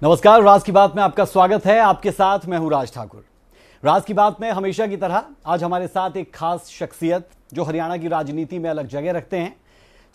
नमस्कार, राज की बात में आपका स्वागत है। आपके साथ मैं हूं राज ठाकुर। राज की बात में हमेशा की तरह आज हमारे साथ एक खास शख्सियत जो हरियाणा की राजनीति में अलग जगह रखते हैं,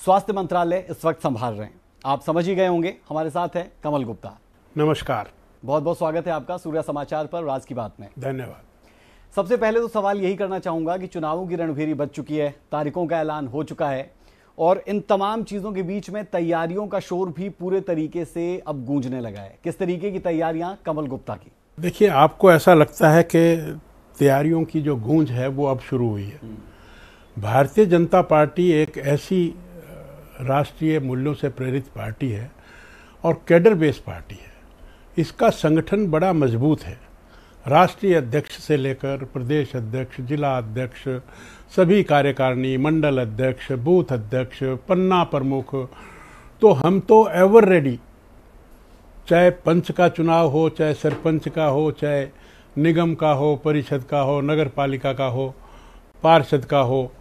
स्वास्थ्य मंत्रालय इस वक्त संभाल रहे हैं। आप समझ ही गए होंगे, हमारे साथ है कमल गुप्ता। नमस्कार, बहुत बहुत स्वागत है आपका सूर्य समाचार पर राज की बात में। धन्यवाद। सबसे पहले तो सवाल यही करना चाहूंगा कि चुनावों की रणभेरी बज चुकी है, तारीखों का ऐलान हो चुका है और इन तमाम चीजों के बीच में तैयारियों का शोर भी पूरे तरीके से अब गूंजने लगा है। किस तरीके की तैयारियां कमल गुप्ता की? देखिए, आपको ऐसा लगता है कि तैयारियों की जो गूंज है वो अब शुरू हुई है। भारतीय जनता पार्टी एक ऐसी राष्ट्रीय मूल्यों से प्रेरित पार्टी है और कैडर बेस्ड पार्टी है। इसका संगठन बड़ा मजबूत है। राष्ट्रीय अध्यक्ष से लेकर प्रदेश अध्यक्ष, जिला अध्यक्ष, सभी कार्यकारिणी, मंडल अध्यक्ष, बूथ अध्यक्ष, पन्ना प्रमुख, तो हम तो एवर रेडी। चाहे पंच का चुनाव हो, चाहे सरपंच का हो, चाहे निगम का हो, परिषद का हो, नगर पालिका का हो, पार्षद का हो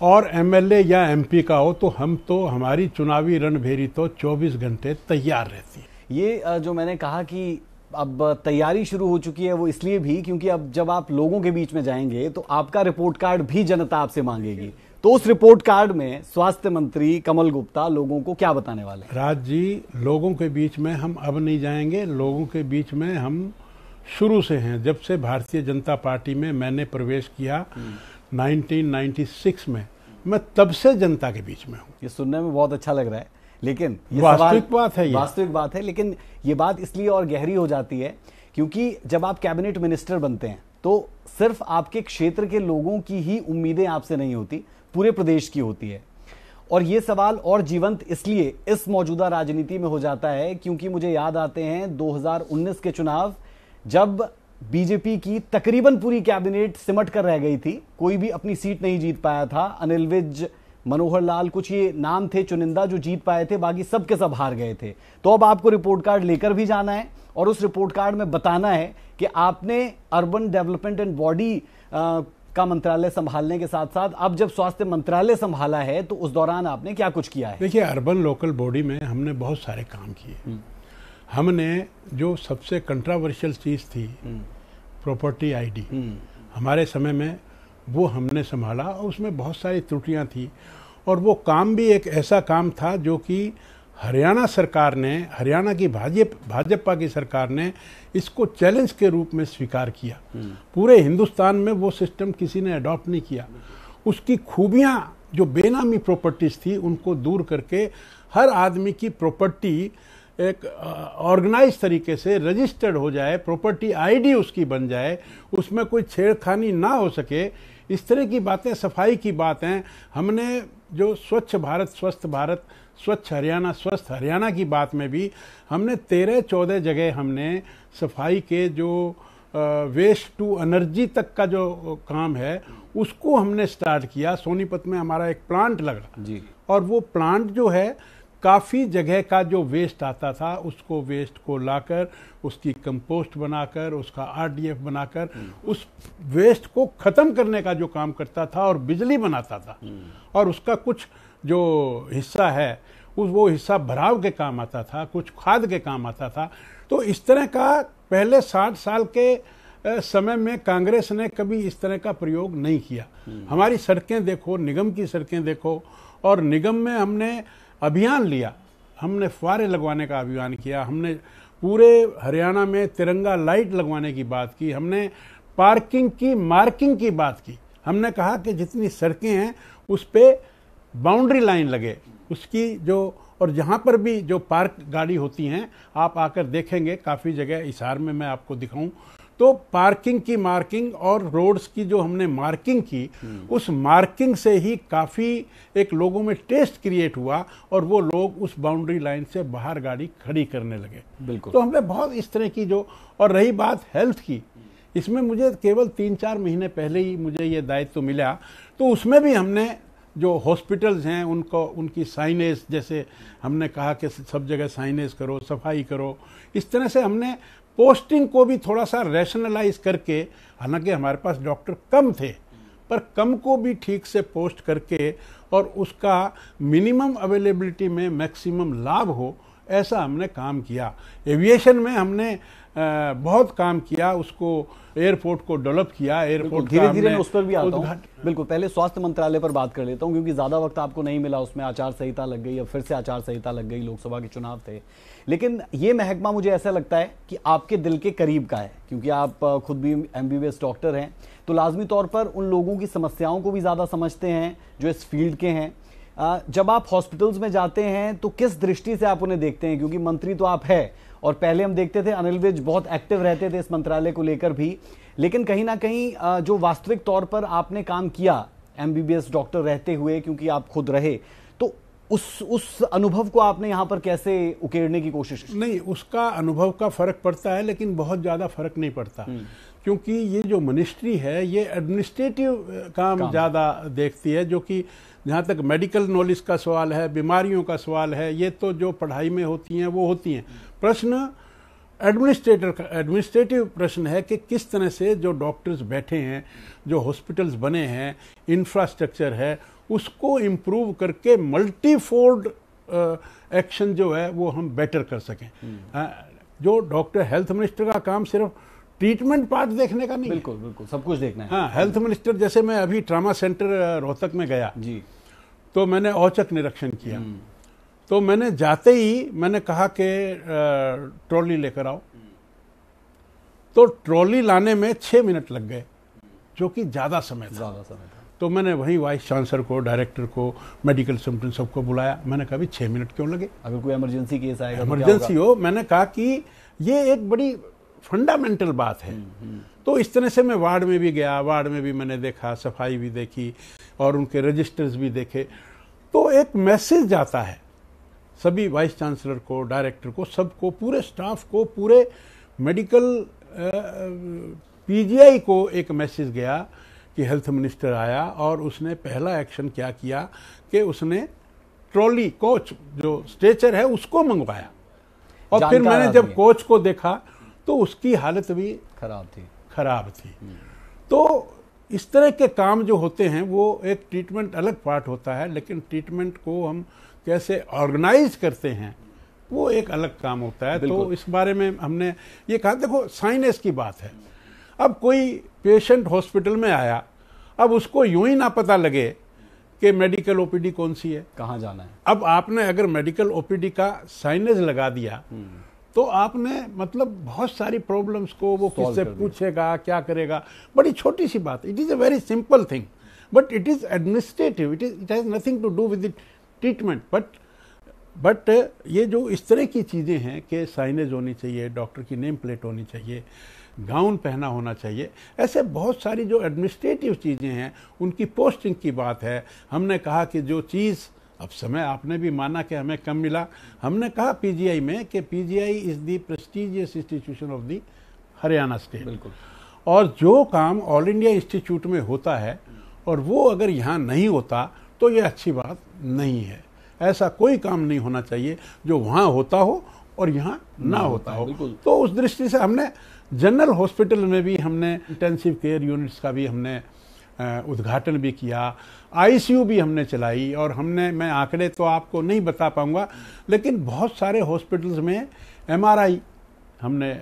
और एमएलए या एमपी का हो, तो हमारी चुनावी रणभेरी तो 24 घंटे तैयार रहती है। ये जो मैंने कहा कि अब तैयारी शुरू हो चुकी है, वो इसलिए भी क्योंकि अब जब आप लोगों के बीच में जाएंगे तो आपका रिपोर्ट कार्ड भी जनता आपसे मांगेगी। तो उस रिपोर्ट कार्ड में स्वास्थ्य मंत्री कमल गुप्ता लोगों को क्या बताने वाले हैं? राज जी, लोगों के बीच में हम अब नहीं जाएंगे। लोगों के बीच में हम शुरू से हैं। जब से भारतीय जनता पार्टी में मैंने प्रवेश किया 1996 में, मैं तब से जनता के बीच में हूँ। ये सुनने में बहुत अच्छा लग रहा है, लेकिन ये वास्तविक बात है। वास्तविक बात है, लेकिन ये बात इसलिए और गहरी हो जाती है क्योंकि जब आप कैबिनेट मिनिस्टर बनते हैं तो सिर्फ आपके क्षेत्र के लोगों की ही उम्मीदें आपसे नहीं होती, पूरे प्रदेश की होती है। और ये सवाल और जीवंत इसलिए इस मौजूदा राजनीति में हो जाता है क्योंकि मुझे याद आते हैं 2019 के चुनाव, जब बीजेपी की तकरीबन पूरी कैबिनेट सिमट कर रह गई थी, कोई भी अपनी सीट नहीं जीत पाया था। अनिल विज, मनोहर लाल, कुछ ये नाम थे चुनिंदा जो जीत पाए थे, बाकी सब के सब हार गए थे। तो अब आपको रिपोर्ट कार्ड लेकर भी जाना है और उस रिपोर्ट कार्ड में बताना है कि आपने अर्बन डेवलपमेंट एंड बॉडी का मंत्रालय संभालने के साथ साथ अब जब स्वास्थ्य मंत्रालय संभाला है तो उस दौरान आपने क्या कुछ किया है। देखिए, अर्बन लोकल बॉडी में हमने बहुत सारे काम किए। हमने जो सबसे कंट्रोवर्शियल चीज थी, प्रॉपर्टी आईडी, हमारे समय में वो हमने संभाला और उसमें बहुत सारी त्रुटियां थी। और वो काम भी एक ऐसा काम था जो कि हरियाणा सरकार ने, हरियाणा की भाजपा की सरकार ने इसको चैलेंज के रूप में स्वीकार किया। पूरे हिंदुस्तान में वो सिस्टम किसी ने अडॉप्ट नहीं किया। उसकी खूबियां, जो बेनामी प्रॉपर्टीज थी, उनको दूर करके हर आदमी की प्रॉपर्टी एक ऑर्गेनाइज तरीके से रजिस्टर्ड हो जाए, प्रॉपर्टी आईडी उसकी बन जाए, उसमें कोई छेड़खानी ना हो सके, इस तरह की बातें, सफाई की बातें। हमने जो स्वच्छ भारत, स्वस्थ भारत, स्वच्छ हरियाणा, स्वस्थ हरियाणा की बात में भी हमने 13-14 जगह हमने सफाई के जो वेस्ट टू एनर्जी तक का जो काम है उसको हमने स्टार्ट किया। सोनीपत में हमारा एक प्लांट लगा जी, और वो प्लांट जो है काफ़ी जगह का जो वेस्ट आता था उसको, वेस्ट को लाकर उसकी कंपोस्ट बनाकर, उसका आरडीएफ बनाकर उस वेस्ट को ख़त्म करने का जो काम करता था और बिजली बनाता था। और उसका कुछ जो हिस्सा है वो हिस्सा भराव के काम आता था, कुछ खाद के काम आता था। तो इस तरह का पहले 60 साल के समय में कांग्रेस ने कभी इस तरह का प्रयोग नहीं किया। हमारी सड़कें देखो, निगम की सड़कें देखो, और निगम में हमने अभियान लिया, हमने फुहारे लगवाने का अभियान किया, हमने पूरे हरियाणा में तिरंगा लाइट लगवाने की बात की, हमने पार्किंग की मार्किंग की बात की। हमने कहा कि जितनी सड़कें हैं उस पे बाउंड्री लाइन लगे उसकी, जो और जहाँ पर भी जो पार्क गाड़ी होती हैं, आप आकर देखेंगे काफ़ी जगह, हिसार में मैं आपको दिखाऊं तो पार्किंग की मार्किंग और रोड्स की जो हमने मार्किंग की, उस मार्किंग से ही काफ़ी एक लोगों में टेस्ट क्रिएट हुआ और वो लोग उस बाउंड्री लाइन से बाहर गाड़ी खड़ी करने लगे। बिल्कुल। तो हमने बहुत इस तरह की जो, और रही बात हेल्थ की, इसमें मुझे केवल 3-4 महीने पहले ही मुझे ये दायित्व मिला, तो उसमें भी हमने जो हॉस्पिटल्स हैं उनको, उनकी साइनेज, जैसे हमने कहा कि सब जगह साइनेज करो, सफाई करो, इस तरह से हमने पोस्टिंग को भी थोड़ा सा रैशनलाइज करके, हालांकि हमारे पास डॉक्टर कम थे, पर कम को भी ठीक से पोस्ट करके और उसका मिनिमम अवेलेबिलिटी में मैक्सिमम लाभ हो, ऐसा हमने काम किया। एविएशन में हमने बहुत काम किया, उसको एयरपोर्ट को डेवलप किया। एयरपोर्ट धीरे धीरे मैं उस पर भी आता हूँ। बिल्कुल, पहले स्वास्थ्य मंत्रालय पर बात कर लेता हूँ क्योंकि ज्यादा वक्त आपको नहीं मिला, उसमें आचार संहिता लग गई, अब फिर से आचार संहिता लग गई, लोकसभा के चुनाव थे। लेकिन ये महकमा मुझे ऐसा लगता है कि आपके दिल के करीब का है, क्योंकि आप खुद भी MBBS डॉक्टर हैं, तो लाजमी तौर पर उन लोगों की समस्याओं को भी ज्यादा समझते हैं जो इस फील्ड के हैं। जब आप हॉस्पिटल्स में जाते हैं तो किस दृष्टि से आप उन्हें देखते हैं, क्योंकि मंत्री तो आप है और पहले हम देखते थे अनिल विज बहुत एक्टिव रहते थे इस मंत्रालय को लेकर भी, लेकिन कहीं ना कहीं जो वास्तविक तौर पर आपने काम किया MBBS डॉक्टर रहते हुए, क्योंकि आप खुद रहे, तो उस अनुभव को आपने यहाँ पर कैसे उकेरने की कोशिश? नहीं, उसका अनुभव का फर्क पड़ता है, लेकिन बहुत ज्यादा फर्क नहीं पड़ता, क्योंकि ये जो मिनिस्ट्री है ये एडमिनिस्ट्रेटिव काम ज्यादा देखती है, जो कि जहाँ तक मेडिकल नॉलेज का सवाल है, बीमारियों का सवाल है, ये तो जो पढ़ाई में होती हैं वो होती हैं। प्रश्न एडमिनिस्ट्रेटिव प्रश्न है कि किस तरह से जो डॉक्टर्स बैठे हैं, जो हॉस्पिटल्स बने हैं, इंफ्रास्ट्रक्चर है, उसको इम्प्रूव करके मल्टीफोल्ड एक्शन जो है वो हम बेटर कर सकें। जो डॉक्टर हेल्थ मिनिस्टर का काम सिर्फ ट्रीटमेंट पार्ट देखने का नहीं, बिल्कुल बिल्कुल सब कुछ देखना है। हाँ, हेल्थ मिनिस्टर, जैसे मैं अभी ट्रामा सेंटर रोहतक में गया जी, तो मैंने औचक निरीक्षण किया, तो मैंने जाते ही मैंने कहा कि ट्रॉली लेकर आओ, तो ट्रॉली लाने में 6 मिनट लग गए, जो कि ज्यादा समय था। तो मैंने वही वाइस चांसलर को, डायरेक्टर को, मेडिकल सुप्रिंटेंडेंट सबको बुलाया, मैंने कहा भी 6 मिनट क्यों लगे, अगर कोई इमरजेंसी केस आएगा, इमरजेंसी हो। मैंने कहा कि ये एक बड़ी फंडामेंटल बात है। तो इस तरह से मैं वार्ड में भी गया, वार्ड में भी मैंने देखा, सफाई भी देखी और उनके रजिस्टर्स भी देखे, तो एक मैसेज जाता है सभी वाइस चांसलर को, डायरेक्टर को, सबको, पूरे स्टाफ को, पूरे मेडिकल PGI को एक मैसेज गया कि हेल्थ मिनिस्टर आया और उसने पहला एक्शन क्या किया कि उसने ट्रॉली, कोच जो स्ट्रेचर है उसको मंगवाया, और फिर मैंने जब कोच को देखा तो उसकी हालत भी खराब थी। तो इस तरह के काम जो होते हैं वो एक ट्रीटमेंट अलग पार्ट होता है, लेकिन ट्रीटमेंट को हम कैसे ऑर्गेनाइज करते हैं वो एक अलग काम होता है। तो इस बारे में हमने ये कहा, देखो साइनेस की बात है, अब कोई पेशेंट हॉस्पिटल में आया, अब उसको यूं ही ना पता लगे कि मेडिकल OPD कौन सी है, कहाँ जाना है। अब आपने अगर मेडिकल OPD का साइनेज लगा दिया तो आपने मतलब बहुत सारी प्रॉब्लम्स को वो किससे पूछेगा, क्या करेगा, बड़ी छोटी सी बात। It is a very simple thing, but it is administrative, it has nothing to do with treatment. But ये जो इस तरह की चीजें हैं कि साइनेज होनी चाहिए, डॉक्टर की नेम प्लेट होनी चाहिए, गाउन पहना होना चाहिए, ऐसे बहुत सारी जो एडमिनिस्ट्रेटिव चीजें हैं, उनकी पोस्टिंग की बात है। हमने कहा कि जो चीज, अब समय आपने भी माना कि हमें कम मिला, हमने कहा PGI में कि PGI is the prestigious institution of the Haryana state, बिल्कुल, और जो काम ऑल इंडिया इंस्टीट्यूट में होता है और वो अगर यहाँ नहीं होता तो ये अच्छी बात नहीं है। ऐसा कोई काम नहीं होना चाहिए जो वहाँ होता हो और यहाँ ना होता हो। तो उस दृष्टि से हमने जनरल हॉस्पिटल में भी हमने इंटेंसिव केयर यूनिट्स का भी हमने उद्घाटन भी किया, ICU भी हमने चलाई, और हमने, मैं आंकड़े तो आपको नहीं बता पाऊंगा, लेकिन बहुत सारे हॉस्पिटल्स में MRI हमने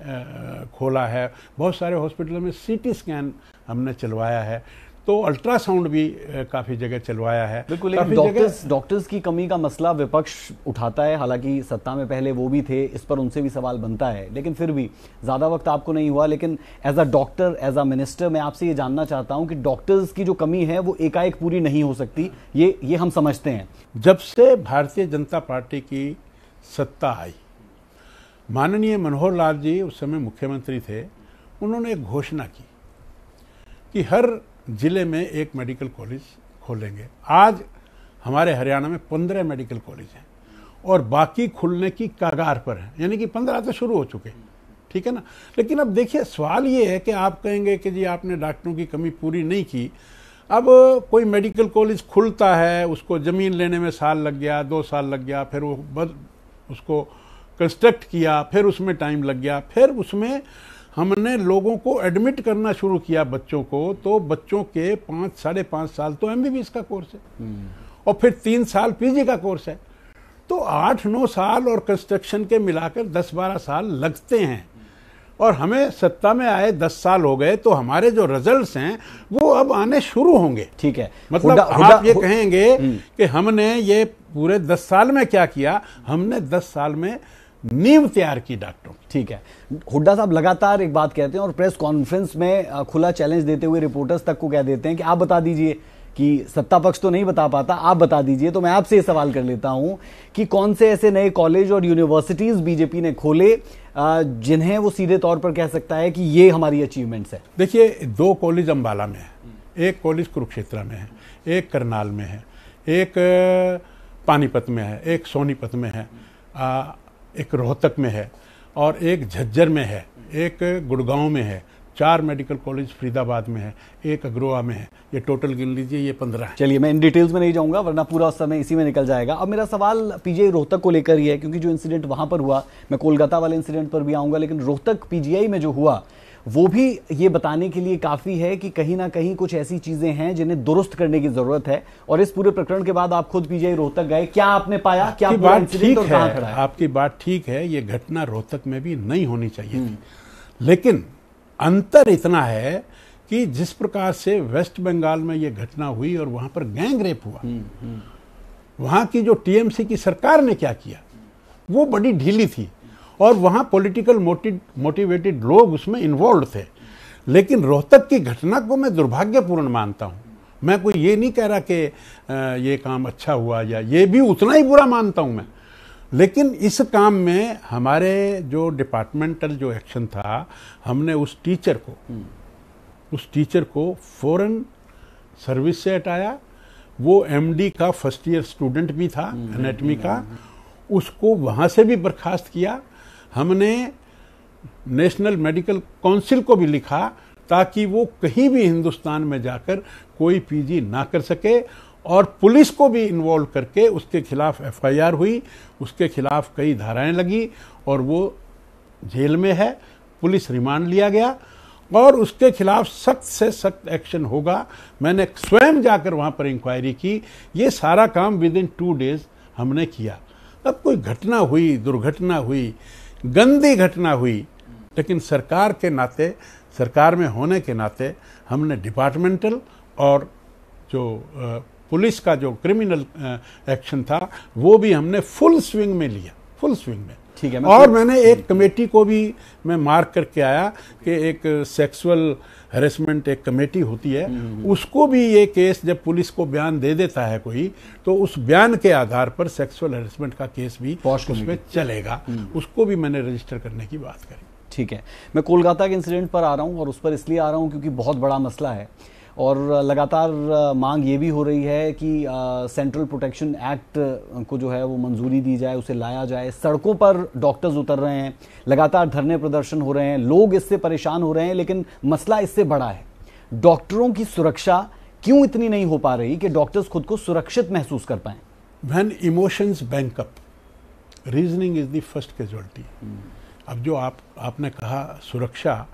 खोला है, बहुत सारे हॉस्पिटल में CT स्कैन हमने चलवाया है, तो अल्ट्रासाउंड भी काफी जगह चलवाया है। बिल्कुल, लेकिन डॉक्टर्स की कमी का मसला विपक्ष उठाता है, हालांकि सत्ता में पहले वो भी थे, इस पर उनसे भी सवाल बनता है, लेकिन फिर भी ज्यादा वक्त आपको नहीं हुआ। लेकिन as a doctor, as a minister, मैं आपसे ये जानना चाहता हूं कि डॉक्टर्स की जो कमी है वो एकाएक पूरी नहीं हो सकती, ये हम समझते हैं। जब से भारतीय जनता पार्टी की सत्ता आई, माननीय मनोहर लाल जी उस समय मुख्यमंत्री थे, उन्होंने एक घोषणा की कि हर जिले में एक मेडिकल कॉलेज खोलेंगे। आज हमारे हरियाणा में 15 मेडिकल कॉलेज हैं और बाकी खुलने की कगार पर है, यानी कि 15 तो शुरू हो चुके, ठीक है ना। लेकिन अब देखिए, सवाल ये है कि आप कहेंगे कि जी आपने डॉक्टरों की कमी पूरी नहीं की। अब कोई मेडिकल कॉलेज खुलता है, उसको जमीन लेने में साल लग गया, 2 साल लग गया, फिर वो उसको कंस्ट्रक्ट किया, फिर उसमें टाइम लग गया, फिर उसमें हमने लोगों को एडमिट करना शुरू किया, बच्चों को, तो बच्चों के 5 साढ़े 5 साल तो MBBS का कोर्स है और फिर 3 साल PG का कोर्स है। तो 8-9 साल और कंस्ट्रक्शन के मिलाकर 10-12 साल लगते हैं, और हमें सत्ता में आए 10 साल हो गए, तो हमारे जो रिजल्ट्स हैं वो अब आने शुरू होंगे। ठीक है, मतलब आप ये कहेंगे कि हमने ये पूरे 10 साल में क्या किया, हमने 10 साल में नींव तैयार की डॉक्टरों। ठीक है, हुड्डा साहब लगातार एक बात कहते हैं और प्रेस कॉन्फ्रेंस में खुला चैलेंज देते हुए रिपोर्टर्स तक को कह देते हैं कि आप बता दीजिए, कि सत्ता पक्ष तो नहीं बता पाता, आप बता दीजिए। तो मैं आपसे ये सवाल कर लेता हूं कि कौन से ऐसे नए कॉलेज और यूनिवर्सिटीज बीजेपी ने खोले जिन्हें वो सीधे तौर पर कह सकता है कि ये हमारी अचीवमेंट्स है। देखिए, 2 कॉलेज अंबाला में है, एक कॉलेज कुरुक्षेत्र में है, एक करनाल में है, एक पानीपत में है, एक सोनीपत में है, एक रोहतक में है, और एक झज्जर में है, एक गुड़गांव में है, 4 मेडिकल कॉलेज फरीदाबाद में है, एक अग्रोहा में है। ये टोटल गिन लीजिए, ये 15 है। चलिए, मैं इन डिटेल्स में नहीं जाऊंगा वरना पूरा समय इसी में निकल जाएगा। अब मेरा सवाल पीजीआई रोहतक को लेकर ही है, क्योंकि जो इंसिडेंट वहां पर हुआ, मैं कोलकाता वाले इंसिडेंट पर भी आऊंगा, लेकिन रोहतक पीजीआई में जो हुआ वो भी ये बताने के लिए काफी है कि कहीं ना कहीं कुछ ऐसी चीजें हैं जिन्हें दुरुस्त करने की जरूरत है। और इस पूरे प्रकरण के बाद आप खुद पीजीआई रोहतक गए, क्या आपने पाया, क्या पूरा इंसिडेंट और कहां खड़ा है? आपकी बात ठीक है, ये घटना रोहतक में भी नहीं होनी चाहिए थी, लेकिन अंतर इतना है कि जिस प्रकार से वेस्ट बंगाल में ये घटना हुई और वहां पर गैंग रेप हुआ, वहां की जो टीएमसी की सरकार ने क्या किया, वो बड़ी ढीली थी, और वहां पॉलिटिकल मोटिवेटेड लोग उसमें इन्वॉल्व थे। लेकिन रोहतक की घटना को मैं दुर्भाग्यपूर्ण मानता हूं। मैं कोई ये नहीं कह रहा कि ये काम अच्छा हुआ, या ये भी उतना ही बुरा मानता हूं मैं, लेकिन इस काम में हमारे जो डिपार्टमेंटल जो एक्शन था, हमने उस टीचर को फौरन सर्विस से हटाया। वो एमडी का फर्स्ट ईयर स्टूडेंट भी था एनाटॉमी का, उसको वहां से भी बर्खास्त किया। हमने नेशनल मेडिकल काउंसिल को भी लिखा ताकि वो कहीं भी हिंदुस्तान में जाकर कोई पीजी ना कर सके, और पुलिस को भी इन्वॉल्व करके उसके खिलाफ एफआईआर हुई, उसके खिलाफ कई धाराएं लगी, और वो जेल में है। पुलिस रिमांड लिया गया और उसके खिलाफ सख्त से सख्त एक्शन होगा। मैंने स्वयं जाकर वहां पर इंक्वायरी की। ये सारा काम विद इन 2 डेज हमने किया। अब कोई घटना हुई, दुर्घटना हुई, गंदी घटना हुई, लेकिन सरकार के नाते, सरकार में होने के नाते हमने डिपार्टमेंटल और जो पुलिस का जो क्रिमिनल एक्शन था वो भी हमने फुल स्विंग में लिया, फुल स्विंग में। ठीक है, और मैंने एक कमेटी को भी मैं मार्क करके आया कि एक सेक्सुअल हैरेसमेंट एक कमेटी होती है, उसको भी ये केस जब पुलिस को बयान दे देता है कोई, तो उस बयान के आधार पर सेक्सुअल हैरेसमेंट का केस भी उसमें चलेगा, उसको भी मैंने रजिस्टर करने की बात करी। ठीक है, मैं कोलकाता के इंसिडेंट पर आ रहा हूं, और उस पर इसलिए आ रहा हूं क्योंकि बहुत बड़ा मसला है, और लगातार मांग ये भी हो रही है कि सेंट्रल प्रोटेक्शन एक्ट को जो है वो मंजूरी दी जाए, उसे लाया जाए। सड़कों पर डॉक्टर्स उतर रहे हैं, लगातार धरने प्रदर्शन हो रहे हैं, लोग इससे परेशान हो रहे हैं, लेकिन मसला इससे बड़ा है। डॉक्टरों की सुरक्षा क्यों इतनी नहीं हो पा रही कि डॉक्टर्स खुद को सुरक्षित महसूस कर पाएं? When emotions bank up, reasoning is the first casualty. अब जो आपने कहा सुरक्षा,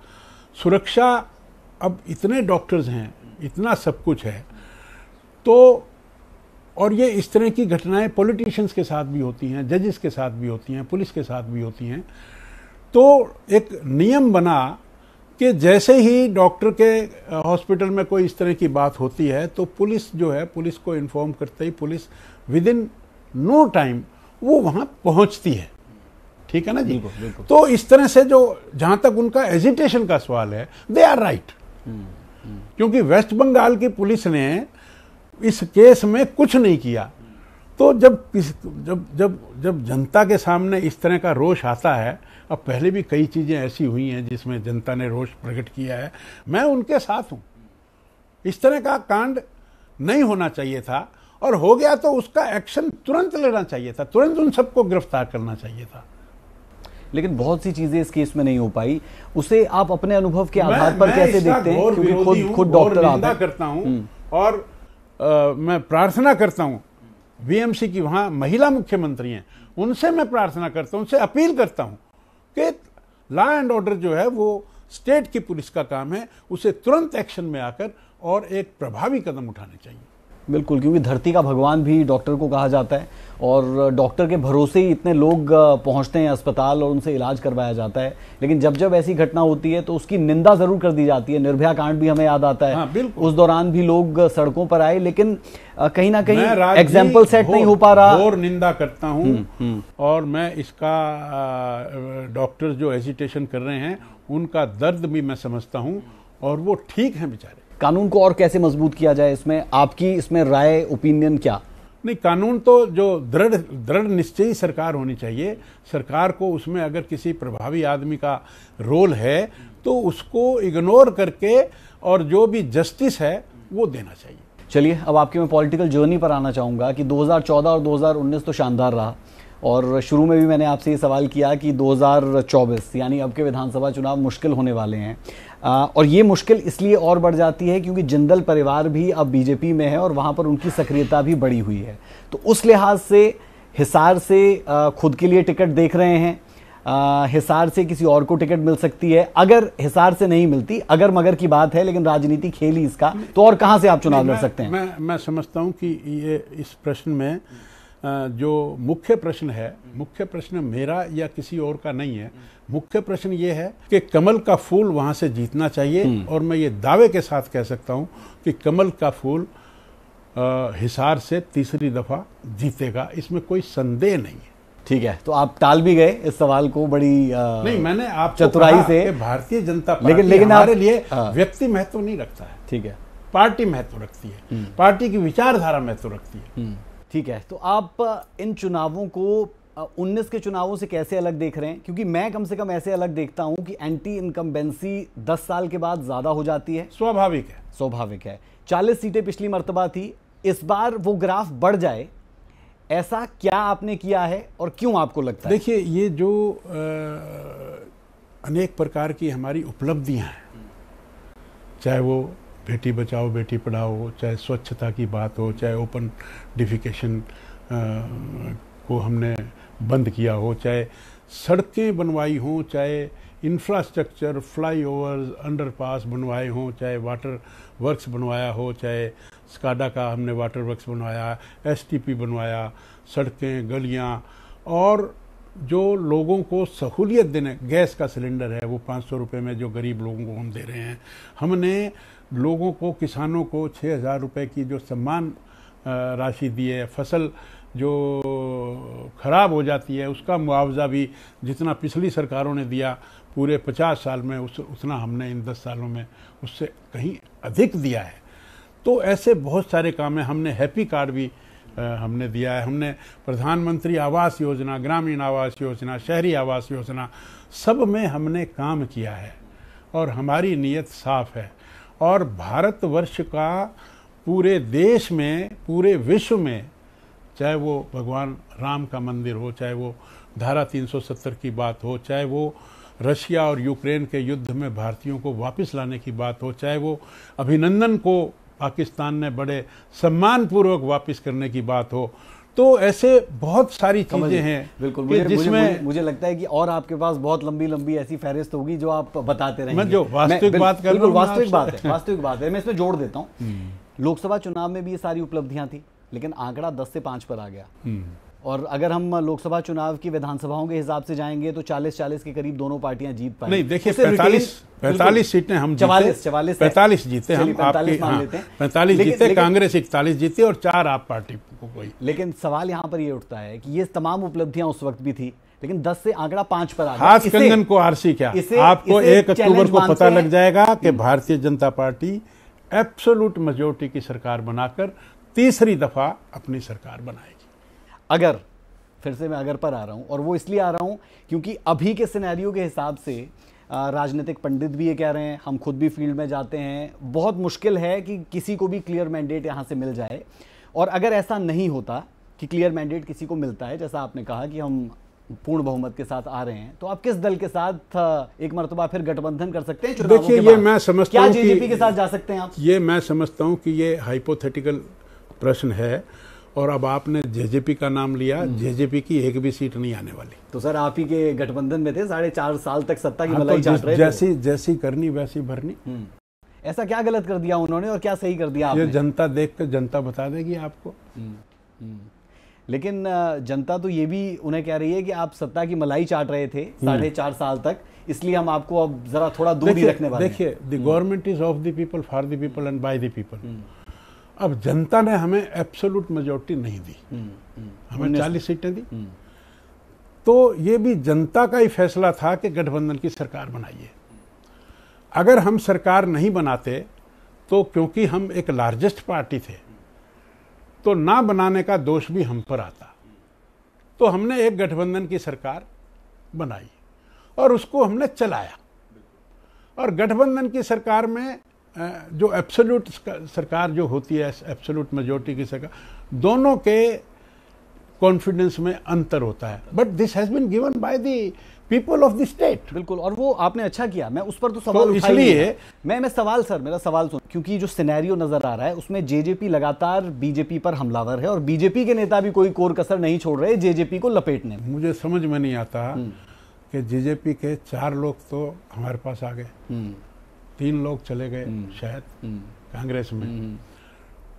अब इतने डॉक्टर्स हैं, इतना सब कुछ है, तो और ये इस तरह की घटनाएं पॉलिटिशियंस के साथ भी होती हैं, जजेस के साथ भी होती हैं, पुलिस के साथ भी होती हैं। तो एक नियम बना कि जैसे ही डॉक्टर के हॉस्पिटल में कोई इस तरह की बात होती है तो पुलिस जो है, पुलिस को इन्फॉर्म करते ही police within no time वो वहां पहुंचती है। ठीक है ना जी? बिल्कुल, बिल्कुल। तो इस तरह से जो जहां तक उनका एजिटेशन का सवाल है, दे आर राइट। क्योंकि वेस्ट बंगाल की पुलिस ने इस केस में कुछ नहीं किया, तो जब जनता के सामने इस तरह का रोष आता है, अब पहले भी कई चीजें ऐसी हुई हैं जिसमें जनता ने रोष प्रकट किया है, मैं उनके साथ हूं। इस तरह का कांड नहीं होना चाहिए था, और हो गया तो उसका एक्शन तुरंत लेना चाहिए था, तुरंत उन सबको गिरफ्तार करना चाहिए था। लेकिन बहुत सी चीजें इस केस में नहीं हो पाई। उसे आप अपने अनुभव के आधार पर कैसे देखते हैं? क्योंकि खुद डॉक्टर आप करता हूं, और मैं प्रार्थना करता हूं बीएमसी की वहां महिला मुख्यमंत्री हैं, उनसे मैं प्रार्थना करता हूं, उनसे अपील करता हूं कि लॉ एंड ऑर्डर जो है वो स्टेट की पुलिस का काम है, उसे तुरंत एक्शन में आकर और एक प्रभावी कदम उठाने चाहिए। बिल्कुल, क्योंकि धरती का भगवान भी डॉक्टर को कहा जाता है और डॉक्टर के भरोसे ही इतने लोग पहुंचते हैं अस्पताल और उनसे इलाज करवाया जाता है। लेकिन जब जब ऐसी घटना होती है तो उसकी निंदा जरूर कर दी जाती है। निर्भया कांड भी हमें याद आता है। हाँ, उस दौरान भी लोग सड़कों पर आए, लेकिन कहीं ना कहीं एग्जाम्पल सेट नहीं हो पा रहा। और निंदा करता हूँ और मैं इसका डॉक्टर जो एजिटेशन कर रहे हैं उनका दर्द भी मैं समझता हूँ और वो ठीक है बेचारे। कानून को और कैसे मजबूत किया जाए, इसमें आपकी इसमें राय, ओपिनियन क्या? नहीं, कानून तो जो दृढ़ निश्चयी सरकार होनी चाहिए। सरकार को उसमें अगर किसी प्रभावी आदमी का रोल है तो उसको इग्नोर करके और जो भी जस्टिस है वो देना चाहिए। चलिए, अब आपकी मैं पॉलिटिकल जर्नी पर आना चाहूंगा कि 2014 और 2019 तो शानदार रहा और शुरू में भी मैंने आपसे ये सवाल किया कि 2024 यानी अब के विधानसभा चुनाव मुश्किल होने वाले हैं और ये मुश्किल इसलिए और बढ़ जाती है क्योंकि जिंदल परिवार भी अब बीजेपी में है और वहां पर उनकी सक्रियता भी बढ़ी हुई है। तो उस लिहाज से हिसार से खुद के लिए टिकट देख रहे हैं, हिसार से किसी और को टिकट मिल सकती है, अगर हिसार से नहीं मिलती, अगर मगर की बात है, लेकिन राजनीति खेल ही इसका, तो और कहां से आप चुनाव लड़ सकते हैं? मैं समझता हूं कि ये इस प्रश्न में जो मुख्य प्रश्न है, मुख्य प्रश्न मेरा या किसी और का नहीं है। मुख्य प्रश्न ये है कि कमल का फूल वहां से जीतना चाहिए और मैं ये दावे के साथ कह सकता हूं कि कमल का फूल हिसार से तीसरी दफा जीतेगा, इसमें कोई संदेह नहीं है। ठीक है, तो आप टाल भी गए इस सवाल को बड़ी नहीं, मैंने आपको चतुराई से। भारतीय जनता पार्टी लेकिन हमारे लिए व्यक्ति महत्व नहीं रखता है। ठीक है, पार्टी महत्व रखती है, पार्टी की विचारधारा महत्व रखती है। ठीक है, तो आप इन चुनावों को 19 के चुनावों से कैसे अलग देख रहे हैं? क्योंकि मैं कम से कम ऐसे अलग देखता हूं कि एंटी इनकम्बेंसी 10 साल के बाद ज्यादा हो जाती है। स्वाभाविक है। 40 सीटें पिछली मर्तबा थी, इस बार वो ग्राफ बढ़ जाए, ऐसा क्या आपने किया है और क्यों आपको लगता है? देखिए, ये जो अनेक प्रकार की हमारी उपलब्धियां हैं, चाहे वो बेटी बचाओ बेटी पढ़ाओ हो, चाहे स्वच्छता की बात हो, चाहे ओपन डिफिकेशन को हमने बंद किया हो, चाहे सड़कें बनवाई हों, चाहे इंफ्रास्ट्रक्चर, फ्लाईओवर्स, अंडरपास बनवाए हों, चाहे वाटर वर्क्स बनवाया हो, चाहे स्काडा का हमने वाटर वर्क्स बनवाया, एसटीपी बनवाया, सड़कें, गलियां, और जो लोगों को सहूलियत देने, गैस का सिलेंडर है वो 500 रुपये में जो गरीब लोगों को हम दे रहे हैं। हमने लोगों को, किसानों को 6000 रुपये की जो सम्मान राशि दी है, फसल जो खराब हो जाती है उसका मुआवजा भी जितना पिछली सरकारों ने दिया पूरे 50 साल में उतना हमने इन 10 सालों में उससे कहीं अधिक दिया है। तो ऐसे बहुत सारे काम हैं। हमने हैप्पी कार्ड भी हमने दिया है, हमने प्रधानमंत्री आवास योजना, ग्रामीण आवास योजना, शहरी आवास योजना, सब में हमने काम किया है और हमारी नीयत साफ है। और भारतवर्ष का पूरे देश में, पूरे विश्व में, चाहे वो भगवान राम का मंदिर हो, चाहे वो धारा 370 की बात हो, चाहे वो रशिया और यूक्रेन के युद्ध में भारतीयों को वापस लाने की बात हो, चाहे वो अभिनंदन को पाकिस्तान ने बड़े सम्मानपूर्वक वापस करने की बात हो, तो ऐसे बहुत सारी चीजें हैं। बिल्कुल, जिसमें मुझे लगता है कि और आपके पास बहुत लंबी लंबी ऐसी फहरिस्त होगी जो आप बताते रहेंगे। मैं जो वास्तविक बात कर रहा हूं, वास्तविक बात है, मैं इसमें जोड़ देता हूं। लोकसभा चुनाव में भी ये सारी उपलब्धियां थी, लेकिन आंकड़ा 10 से 5 पर आ गया। और अगर हम लोकसभा चुनाव की विधानसभाओं के हिसाब से जाएंगे तो 40-40 के करीब दोनों पार्टियां जीत पाई। नहीं, देखिए 45 सीटें हम 45 जीते हम, 45 जीते, कांग्रेस 41 जीती और 4 आप पार्टी को कोई। लेकिन सवाल यहां पर ये उठता है कि ये तमाम उपलब्धियां उस वक्त भी थी, लेकिन 10 से आंकड़ा 5 पर आ गया। हाथ कंगन को आरसी क्या, आपको 1 अक्टूबर को पता लग जाएगा कि Bharatiya Janata party absolute majority की सरकार बनाकर तीसरी दफा अपनी सरकार बनाएगी। अगर, फिर से मैं अगर पर आ रहा हूं, और वो इसलिए आ रहा हूं क्योंकि अभी के सिनेरियो के हिसाब से राजनीतिक पंडित भी ये कह रहे हैं, हम खुद भी फील्ड में जाते हैं, बहुत मुश्किल है कि किसी को भी क्लियर मैंडेट यहां से मिल जाए। और अगर ऐसा नहीं होता कि क्लियर मैंडेट किसी को मिलता है, जैसा आपने कहा कि हम पूर्ण बहुमत के साथ आ रहे हैं, तो आप किस दल के साथ एक मर्तबा फिर गठबंधन कर सकते हैं? देखिए, ये मैं समझता हूं, क्या जेजेपी के साथ जा सकते हैं आप? ये मैं समझता हूं कि ये हाइपोथेटिकल प्रश्न है और अब आपने जेजेपी का नाम लिया, जेजेपी की एक भी सीट नहीं आने वाली। तो सर, आप ही के गठबंधन में थे, 4.5 साल तक सत्ता की मलाई चाट रहे थे। जैसी करनी वैसी भरनी। ऐसा क्या गलत कर दिया उन्होंने और क्या सही कर दिया आपने? ये जनता देख कर जनता बता देगी आपको। लेकिन जनता तो ये भी उन्हें कह रही है कि आप सत्ता की मलाई चाट रहे थे 4.5 साल तक, इसलिए हम आपको अब जरा थोड़ा दूर ही रखने वाले हैं। देखिए, the government is of the people, for the people and bye the people. अब जनता ने हमें एब्सोल्यूट मेजॉरिटी नहीं दी, हमें 40 सीटें दी। तो ये भी जनता का ही फैसला था कि गठबंधन की सरकार बनाइए। अगर हम सरकार नहीं बनाते तो क्योंकि हम एक लार्जेस्ट पार्टी थे तो ना बनाने का दोष भी हम पर आता। तो हमने एक गठबंधन की सरकार बनाई और उसको हमने चलाया। और गठबंधन की सरकार में जो एब्सोल्यूट सरकार जो होती है, एब्सोल्यूट मेजॉरिटी की सरकार, दोनों के कॉन्फिडेंस में अंतर होता है। But this has been given by the people of the state. बिल्कुल, और वो आपने अच्छा किया, मैं उस पर तो सवाल तो इसलिए मैं सवाल सर, मेरा सवाल सुन, क्योंकि जो सिनेरियो नजर आ रहा है उसमें जेजेपी लगातार बीजेपी पर हमलावर है और बीजेपी के नेता भी कोई कोर कसर नहीं छोड़ रहे जेजेपी को लपेटने में। मुझे समझ में नहीं आता कि जेजेपी के 4 लोग तो हमारे पास आ गए, 3 लोग चले गए शायद कांग्रेस में।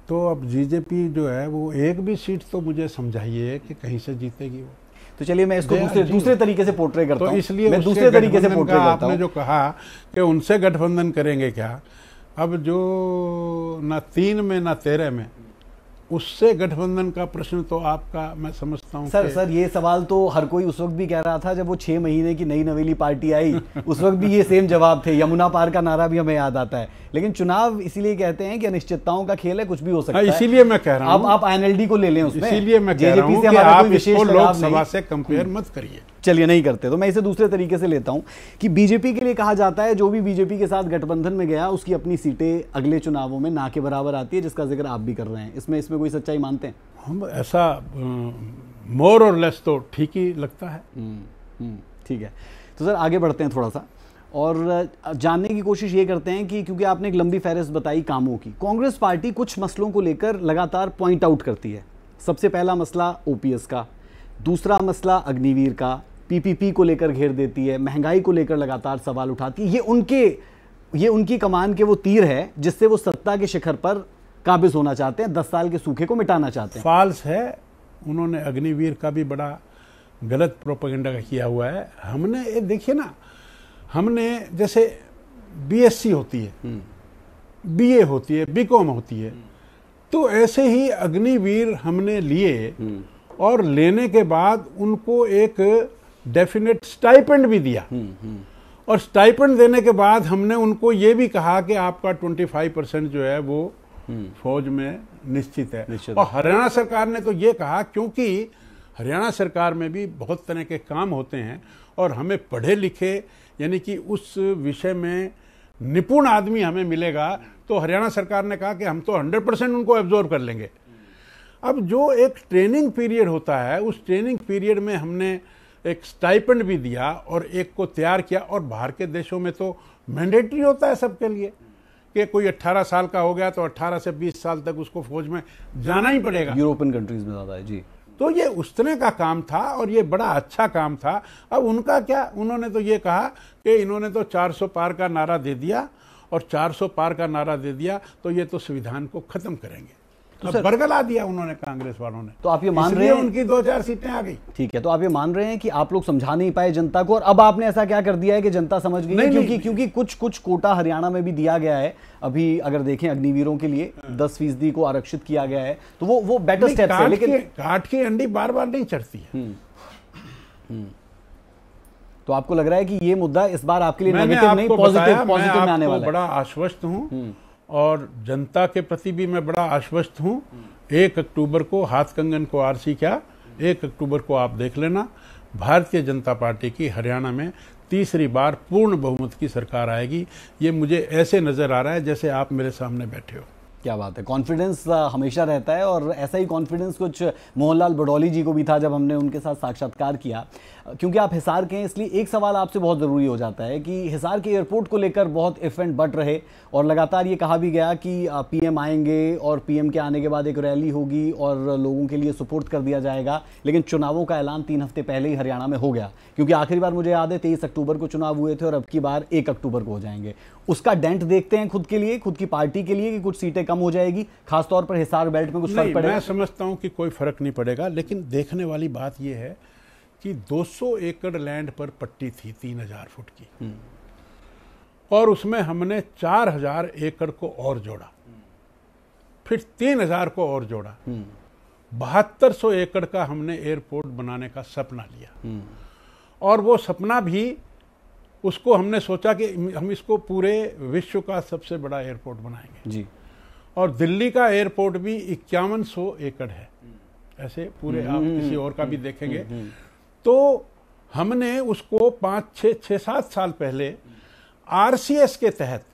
तो अब बीजेपी जो है वो एक भी सीट तो मुझे समझाइए कि कहीं से जीतेगी वो। तो चलिए मैं इसको दूसरे तरीके से पोर्ट्रे करता हूं। तो इसलिए मैं दूसरे तरीके से पोर्ट्रे करता हूं। आपने जो कहा कि उनसे गठबंधन करेंगे क्या, अब जो ना 3 में ना 13 में, उससे गठबंधन का प्रश्न तो आपका मैं समझता हूं। सर ये सवाल तो हर कोई उस वक्त भी कह रहा था जब वो 6 महीने की नई नवेली पार्टी आई, उस वक्त भी ये सेम जवाब थे। यमुना पार का नारा भी हमें याद आता है। लेकिन चुनाव इसीलिए कहते हैं कि अनिश्चितताओं का खेल है, कुछ भी हो सकता है। इसीलिए मैं कह रहा हूं आप INLD को ले लें उसमें। इसीलिए मैं कह रहा हूं कि आप इसको लोकसभा से कंपेयर मत करिए। चलिए नहीं करते, तो मैं इसे दूसरे तरीके से लेता हूं कि बीजेपी के लिए कहा जाता है जो भी बीजेपी के साथ गठबंधन में गया उसकी अपनी सीटें अगले चुनावों में ना के बराबर आती है, जिसका जिक्र आप भी कर रहे हैं। इसमें कोई सच्चाई मानते हैं? हम ऐसा मोर और लेस तो ठीक ही लगता है। ठीक है, तो सर आगे बढ़ते हैं थोड़ा सा और जानने की कोशिश ये करते हैं कि क्योंकि आपने एक लंबी फहरिस्त बताई कामों की, कांग्रेस पार्टी कुछ मसलों को लेकर लगातार पॉइंट आउट करती है। सबसे पहला मसला OPS का, दूसरा मसला अग्निवीर का, PPP को लेकर घेर देती है, महंगाई को लेकर लगातार सवाल उठाती है। ये उनकी कमान के वो तीर है जिससे वो सत्ता के शिखर पर काबिज होना चाहते हैं, 10 साल के सूखे को मिटाना चाहते हैं। फॉल्स है, उन्होंने अग्निवीर का भी बड़ा गलत प्रोपेगेंडा किया हुआ है। हमने देखिए ना, हमने जैसे BSc होती है, BA होती है, BCom होती है, तो ऐसे ही अग्निवीर हमने लिए और लेने के बाद उनको एक डेफिनेट स्टाइपेंड भी दिया। और स्टाइपेंड देने के बाद हमने उनको ये भी कहा कि आपका 25% जो है वो फौज में निश्चित है। और हरियाणा सरकार ने तो ये कहा, क्योंकि हरियाणा सरकार में भी बहुत तरह के काम होते हैं और हमें पढ़े लिखे यानी कि उस विषय में निपुण आदमी हमें मिलेगा, तो हरियाणा सरकार ने कहा कि हम तो 100% उनको एब्जॉर्ब कर लेंगे। अब जो एक ट्रेनिंग पीरियड होता है, उस ट्रेनिंग पीरियड में हमने एक स्टाइपेंड भी दिया और एक को तैयार किया। और बाहर के देशों में तो मैंडेटरी होता है सबके लिए कि कोई 18 साल का हो गया तो 18 से 20 साल तक उसको फौज में जाना ही पड़ेगा। यूरोपियन कंट्रीज में ज्यादा है जी। तो ये उस तरह का काम था और ये बड़ा अच्छा काम था। अब उनका क्या, उन्होंने तो ये कहा कि इन्होंने तो 400 पार का नारा दे दिया और 400 पार का नारा दे दिया तो ये तो संविधान को खत्म करेंगे। तो बरगला दिया उन्होंने कांग्रेस वालों ने। तो आप ये मान रहे हैं उनकी 2-4 सीटें आ गई। ठीक है, तो आप ये मान रहे हैं कि आप लोग समझा नहीं पाए जनता को और अब आपने ऐसा क्या कर दिया है कि जनता समझ गई है? क्योंकि कुछ कोटा हरियाणा में भी दिया गया है। अभी अगर देखें अग्निवीरों के लिए 10% को आरक्षित किया गया है, तो वो बेटर स्टेप है। लेकिन काट की अंडी बार बार नहीं चढ़ती है। तो आपको लग रहा है कि ये मुद्दा इस बार आपके लिए नेगेटिव नहीं, पॉजिटिव में आने वाला है? बड़ा आश्वस्त हूँ और जनता के प्रति भी मैं बड़ा आश्वस्त हूँ। 1 अक्टूबर को हाथ कंगन को आरसी क्या, 1 अक्टूबर को आप देख लेना, भारतीय जनता पार्टी की हरियाणा में तीसरी बार पूर्ण बहुमत की सरकार आएगी। ये मुझे ऐसे नजर आ रहा है जैसे आप मेरे सामने बैठे हो। क्या बात है, कॉन्फिडेंस हमेशा रहता है और ऐसा ही कॉन्फिडेंस कुछ मोहनलाल बडौली जी को भी था जब हमने उनके साथ साक्षात्कार किया। क्योंकि आप हिसार के हैं, इसलिए एक सवाल आपसे बहुत ज़रूरी हो जाता है कि हिसार के एयरपोर्ट को लेकर बहुत इवेंट बढ़ रहे और लगातार ये कहा भी गया कि पीएम आएंगे और पीएम के आने के बाद एक रैली होगी और लोगों के लिए सुपुर्द कर दिया जाएगा, लेकिन चुनावों का ऐलान 3 हफ्ते पहले ही हरियाणा में हो गया, क्योंकि आखिरी बार मुझे याद है 23 अक्टूबर को चुनाव हुए थे और अब की बार 1 अक्टूबर को हो जाएंगे। उसका डेंट देखते हैं खुद के लिए, खुद की पार्टी के लिए, कि कुछ सीटें कम हो जाएगी, खासतौर पर हिसार बेल्ट में कुछ फर्क पड़ेगा? मैं समझता हूं कि कोई फर्क नहीं पड़ेगा, लेकिन देखने वाली बात यह है कि 200 एकड़ लैंड पर पट्टी थी 3000 फुट की, और उसमें हमने 4000 एकड़ को और जोड़ा, फिर 3000 को और जोड़ा, 7200 एकड़ का हमने एयरपोर्ट बनाने का सपना लिया। और वो सपना भी, उसको हमने सोचा कि हम इसको पूरे विश्व का सबसे बड़ा एयरपोर्ट बनाएंगे जी। और दिल्ली का एयरपोर्ट भी 5100 एकड़ है, ऐसे पूरे आप किसी और का भी देखेंगे। तो हमने उसको 5-6-7 साल पहले आरसीएस के तहत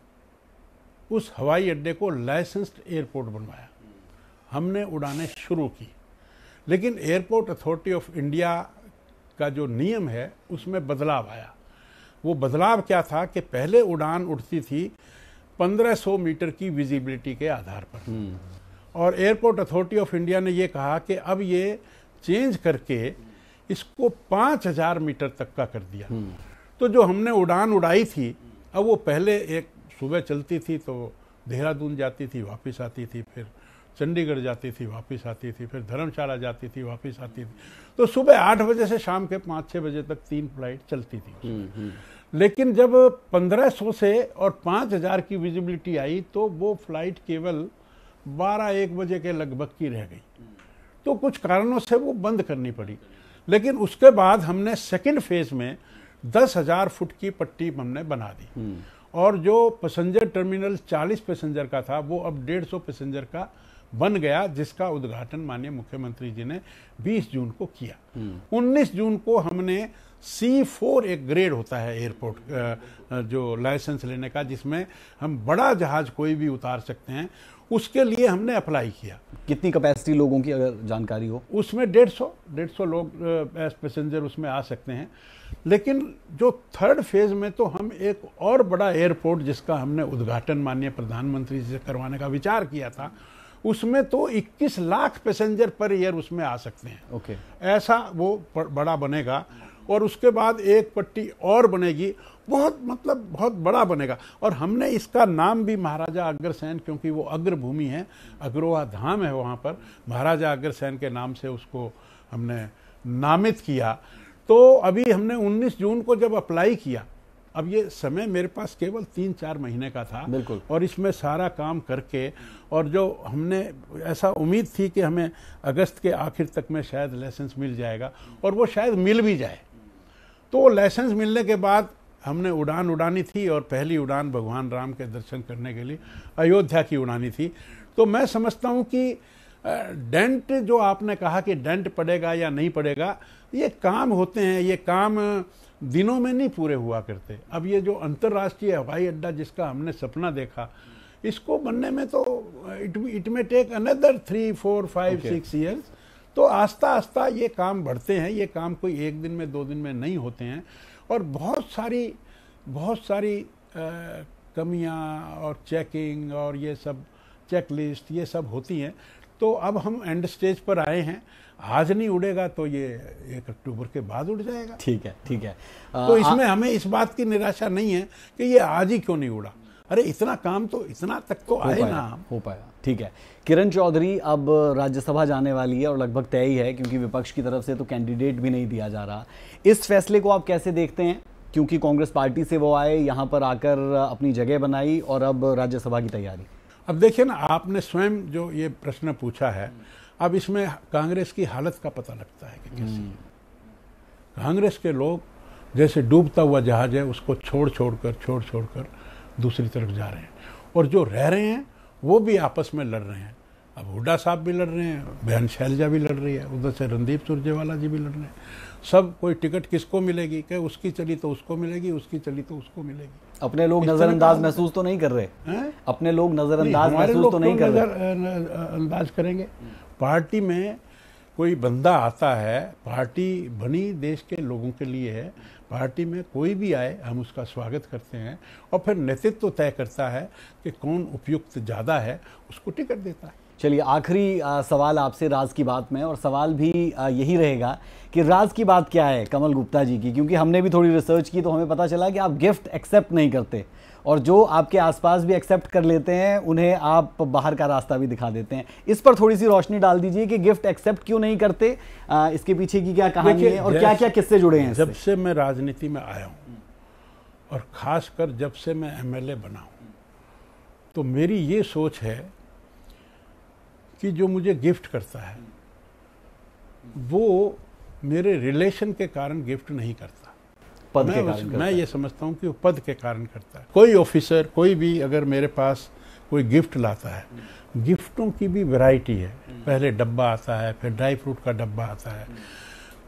उस हवाई अड्डे को लाइसेंस्ड एयरपोर्ट बनवाया, हमने उड़ानें शुरू की। लेकिन एयरपोर्ट अथॉरिटी ऑफ इंडिया का जो नियम है उसमें बदलाव आया। वो बदलाव क्या था कि पहले उड़ान उड़ती थी 1500 मीटर की विजिबिलिटी के आधार पर, और एयरपोर्ट अथॉरिटी ऑफ इंडिया ने ये कहा कि अब ये चेंज करके इसको 5000 मीटर तक का कर दिया। तो जो हमने उड़ान उड़ाई थी, अब वो पहले एक सुबह चलती थी तो देहरादून जाती थी, वापस आती थी, फिर चंडीगढ़ जाती थी, वापस आती थी, फिर धर्मशाला जाती थी, वापस आती थी। तो सुबह 8 बजे से शाम के 5-6 बजे तक 3 फ्लाइट चलती थी। लेकिन जब 1500 से और 5000 की विजिबिलिटी आई तो वो फ्लाइट केवल 12-1 बजे के लगभग की रह गई। तो कुछ कारणों से वो बंद करनी पड़ी। लेकिन उसके बाद हमने सेकंड फेज में 10,000 फुट की पट्टी हमने बना दी, और जो पैसेंजर टर्मिनल 40 पैसेंजर का था वो अब 150 पैसेंजर का बन गया, जिसका उद्घाटन माननीय मुख्यमंत्री जी ने 20 जून को किया। 19 जून को हमने C4 एक ग्रेड होता है एयरपोर्ट जो लाइसेंस लेने का, जिसमें हम बड़ा जहाज कोई भी उतार सकते हैं, उसके लिए हमने अप्लाई किया। कितनी कैपेसिटी लोगों की अगर जानकारी हो? उसमें 150 लोग एज पैसेंजर उसमें आ सकते हैं। लेकिन जो थर्ड फेज में तो हम एक और बड़ा एयरपोर्ट, जिसका हमने उद्घाटन माननीय प्रधानमंत्री जी से करवाने का विचार किया था, उसमें तो 21 लाख पैसेंजर पर ईयर उसमें आ सकते हैं। ऐसा वो बड़ा बनेगा, और उसके बाद एक पट्टी और बनेगी, बहुत बड़ा बनेगा। और हमने इसका नाम भी महाराजा अग्रसेन, क्योंकि वो अग्रभूमि है, अग्रोहा धाम है वहाँ पर, महाराजा अग्रसेन के नाम से उसको हमने नामित किया। तो अभी हमने 19 जून को जब अप्लाई किया, अब ये समय मेरे पास केवल 3-4 महीने का था, और इसमें सारा काम करके, और जो हमने ऐसा उम्मीद थी कि हमें अगस्त के आखिर तक में शायद लाइसेंस मिल जाएगा, और वो शायद मिल भी जाए। तो लाइसेंस मिलने के बाद हमने उड़ान उड़ानी थी, और पहली उड़ान भगवान राम के दर्शन करने के लिए अयोध्या की उड़ानी थी। तो मैं समझता हूँ कि डेंट, जो आपने कहा कि डेंट पड़ेगा या नहीं पड़ेगा, ये काम होते हैं, ये काम दिनों में नहीं पूरे हुआ करते। अब ये जो अंतर्राष्ट्रीय हवाई अड्डा जिसका हमने सपना देखा, इसको बनने में तो इट में टेक अनदर 3, 4, 5, 6 ईयर्स। तो आस्ता आस्ता ये काम बढ़ते हैं, ये काम कोई 1 दिन में 2 दिन में नहीं होते हैं, और बहुत सारी कमियां और चेकिंग और ये सब चेकलिस्ट ये सब होती हैं। तो अब हम एंड स्टेज पर आए हैं, आज नहीं उड़ेगा तो ये 1 अक्टूबर के बाद उड़ जाएगा। ठीक है। तो इसमें हमें इस बात की निराशा नहीं है कि ये आज ही क्यों नहीं उड़ा। अरे इतना काम तो, इतना तक तो आए ना, हो पाएगा। ठीक है। किरण चौधरी अब राज्यसभा जाने वाली है और लगभग तय ही है, क्योंकि विपक्ष की तरफ से तो कैंडिडेट भी नहीं दिया जा रहा। इस फैसले को आप कैसे देखते हैं, क्योंकि कांग्रेस पार्टी से वो आए, यहाँ पर आकर अपनी जगह बनाई और अब राज्यसभा की तैयारी? अब देखिए ना, आपने स्वयं जो ये प्रश्न पूछा है, अब इसमें कांग्रेस की हालत का पता लगता है कि कैसी। कांग्रेस के लोग जैसे डूबता हुआ जहाज है, उसको छोड़ छोड़ कर दूसरी तरफ जा रहे हैं, और जो रह रहे हैं वो भी आपस में लड़ रहे हैं। अब हुड्डा साहब भी लड़ रहे हैं, बहन शैलजा भी लड़ रही है, उधर से रणदीप सुरजेवाला जी भी लड़ रहे हैं। सब कोई टिकट किसको मिलेगी, कि उसकी चली तो उसको मिलेगी, उसकी चली तो उसको मिलेगी। अपने लोग नजरअंदाज महसूस तो नहीं कर रहे हैं? अपने लोग नजरअंदाज महसूस तो नहीं कर रहे? अंदाज करेंगे। पार्टी में कोई बंदा आता है, पार्टी बनी देश के लोगों के लिए है, पार्टी में कोई भी आए हम उसका स्वागत करते हैं और फिर नेतृत्व तय करता है कि कौन उपयुक्त ज़्यादा है, उसको टिकट देता है। चलिए आखिरी सवाल आपसे राज की बात में, और सवाल भी यही रहेगा कि राज की बात क्या है कमल गुप्ता जी की, क्योंकि हमने भी थोड़ी रिसर्च की तो हमें पता चला कि आप गिफ्ट एक्सेप्ट नहीं करते और जो आपके आसपास भी एक्सेप्ट कर लेते हैं उन्हें आप बाहर का रास्ता भी दिखा देते हैं। इस पर थोड़ी सी रोशनी डाल दीजिए कि गिफ्ट एक्सेप्ट क्यों नहीं करते, इसके पीछे की क्या कहानी है और क्या क्या किस्से जुड़े हैं। जब से मैं राजनीति में आया हूँ और खासकर जब से मैं एमएलए बना हूँ, तो मेरी ये सोच है कि जो मुझे गिफ्ट करता है वो मेरे रिलेशन के कारण गिफ्ट नहीं करता, पद के कारण मैं ये समझता हूँ कि वो पद के कारण करता है। कोई ऑफिसर कोई भी अगर मेरे पास कोई गिफ्ट लाता है, गिफ्टों की भी वैरायटी है, पहले डब्बा आता है, फिर ड्राई फ्रूट का डब्बा आता है,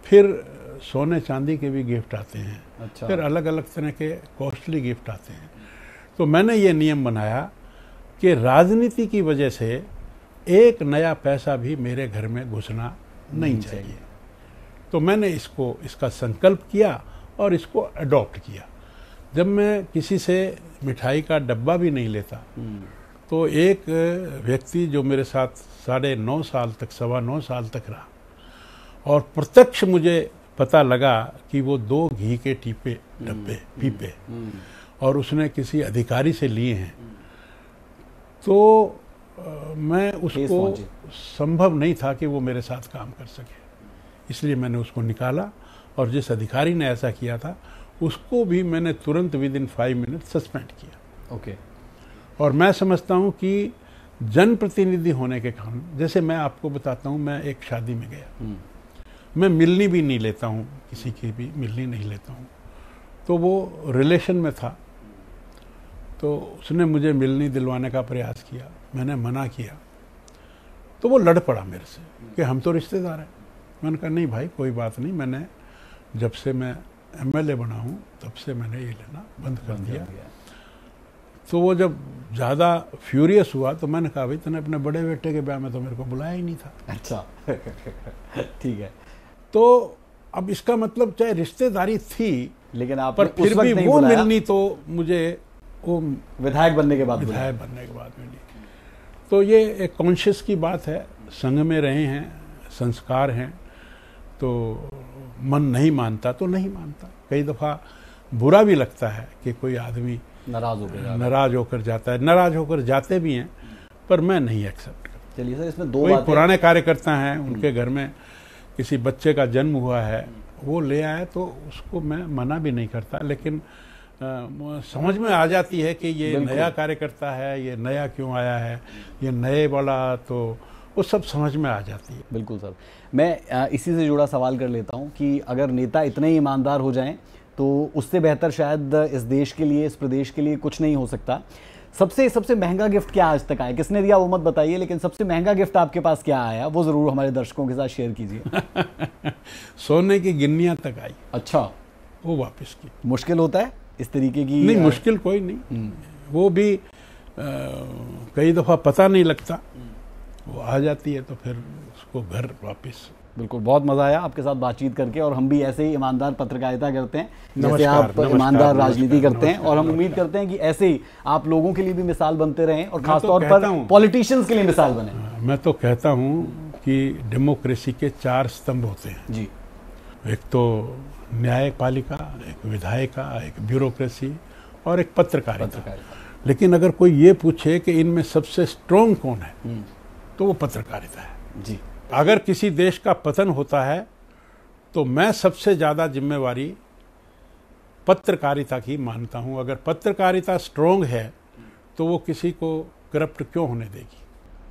फिर सोने चांदी के भी गिफ्ट आते हैं, अच्छा। फिर अलग अलग तरह के कॉस्टली गिफ्ट आते हैं। तो मैंने ये नियम बनाया कि राजनीति की वजह से एक नया पैसा भी मेरे घर में घुसना नहीं चाहिए। तो मैंने इसका संकल्प किया और इसको अडॉप्ट किया। जब मैं किसी से मिठाई का डब्बा भी नहीं लेता, तो एक व्यक्ति जो मेरे साथ 9.5 साल तक 9.25 साल तक रहा और प्रत्यक्ष मुझे पता लगा कि वो 2 घी के पीपे और उसने किसी अधिकारी से लिए हैं, तो मैं उसको संभव नहीं था कि वो मेरे साथ काम कर सके, इसलिए मैंने उसको निकाला और जिस अधिकारी ने ऐसा किया था उसको भी मैंने तुरंत विदिन 5 मिनट सस्पेंड किया। ओके। और मैं समझता हूँ कि जनप्रतिनिधि होने के कारण, जैसे मैं आपको बताता हूँ, मैं एक शादी में गया, मैं मिलनी भी नहीं लेता हूँ, किसी की भी मिलनी नहीं लेता हूँ, तो वो रिलेशन में था, तो उसने मुझे मिलनी दिलवाने का प्रयास किया, मैंने मना किया, तो वो लड़ पड़ा मेरे से कि हम तो रिश्तेदार हैं। मैंने कहा नहीं भाई कोई बात नहीं, मैंने जब से मैं एमएलए बना हूँ तब से मैंने ये लेना बंद कर दिया। तो वो जब ज़्यादा फ्यूरियस हुआ तो मैंने कहा भाई तूने अपने बड़े बेटे के ब्याह में तो मेरे को बुलाया ही नहीं था। अच्छा ठीक है। तो अब इसका मतलब चाहे रिश्तेदारी थी लेकिन आप पर फिर भी वो मिलनी तो मुझे वो विधायक बनने के बाद मिली। तो ये एक कॉन्शियस की बात है, संघ में रहे हैं, संस्कार हैं, तो मन नहीं मानता तो नहीं मानता। कई दफ़ा बुरा भी लगता है कि कोई आदमी नाराज होकर जाता है, नाराज होकर जाते भी हैं, पर मैं नहीं एक्सेप्ट करता। चलिए सर, इसमें 2 कोई पुराने कार्यकर्ता हैं, उनके घर में किसी बच्चे का जन्म हुआ है, वो ले आए तो उसको मैं मना भी नहीं करता, लेकिन समझ में आ जाती है कि ये नया कार्यकर्ता है, ये नया क्यों आया है, ये नए वाला, तो वो सब समझ में आ जाती है। बिल्कुल सर, मैं इसी से जुड़ा सवाल कर लेता हूँ कि अगर नेता इतने ही ईमानदार हो जाएं तो उससे बेहतर शायद इस देश के लिए, इस प्रदेश के लिए कुछ नहीं हो सकता। सबसे महंगा गिफ्ट क्या आज तक आया? किसने दिया वो मत बताइए, लेकिन सबसे महंगा गिफ्ट आपके पास क्या आया वो जरूर हमारे दर्शकों के साथ शेयर कीजिए। सोने की गिन्नियां तक आई। अच्छा, वो वापस की। मुश्किल होता है इस तरीके की? नहीं, मुश्किल कोई नहीं, वो भी कई दफा पता नहीं लगता, वो आ जाती है तो फिर उसको घर वापस। बिल्कुल, बहुत मजा आया आपके साथ बातचीत करके, और हम भी ऐसे ही ईमानदार पत्रकारिता करते हैं जैसे आप ईमानदार राजनीति करते हैं, और हम उम्मीद करते हैं कि ऐसे ही आप लोगों के लिए भी मिसाल बनते रहें और खासतौर पर पॉलिटिशियंस के लिए मिसाल बने। मैं तो कहता हूँ कि डेमोक्रेसी के 4 स्तंभ होते हैं जी। एक तो न्यायपालिका, एक विधायिका, एक ब्यूरोक्रेसी और एक पत्रकारिता। लेकिन अगर कोई ये पूछे कि इनमें सबसे स्ट्रॉन्ग कौन है, तो वो पत्रकारिता है जी। अगर किसी देश का पतन होता है तो मैं सबसे ज्यादा जिम्मेवारी पत्रकारिता की मानता हूं। अगर पत्रकारिता स्ट्रॉन्ग है तो वो किसी को करप्ट क्यों होने देगी।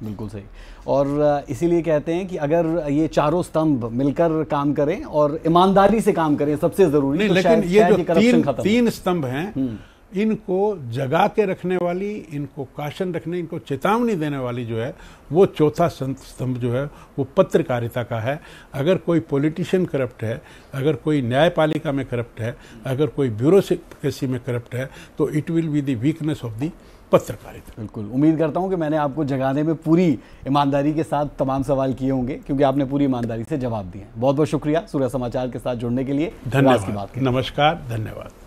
बिल्कुल सही, और इसीलिए कहते हैं कि अगर ये 4 स्तंभ मिलकर काम करें और ईमानदारी से काम करें, सबसे जरूरी। नहीं, तो लेकिन ये जो 3 तीन स्तंभ हैं, इनको जगा के रखने वाली, इनको काशन रखने, इनको चेतावनी देने वाली जो है वो चौथा स्तंभ जो है वो पत्रकारिता का है। अगर कोई पॉलिटिशियन करप्ट है, अगर कोई न्यायपालिका में करप्ट है, अगर कोई ब्यूरोक्रेसी में करप्ट है, तो it will be the weakness of the पत्रकारिता। बिल्कुल, उम्मीद करता हूं कि मैंने आपको जगाने में पूरी ईमानदारी के साथ तमाम सवाल किए होंगे, क्योंकि आपने पूरी ईमानदारी से जवाब दिए। बहुत बहुत शुक्रिया सूर्य समाचार के साथ जुड़ने के लिए। धन्यवाद, नमस्कार, धन्यवाद।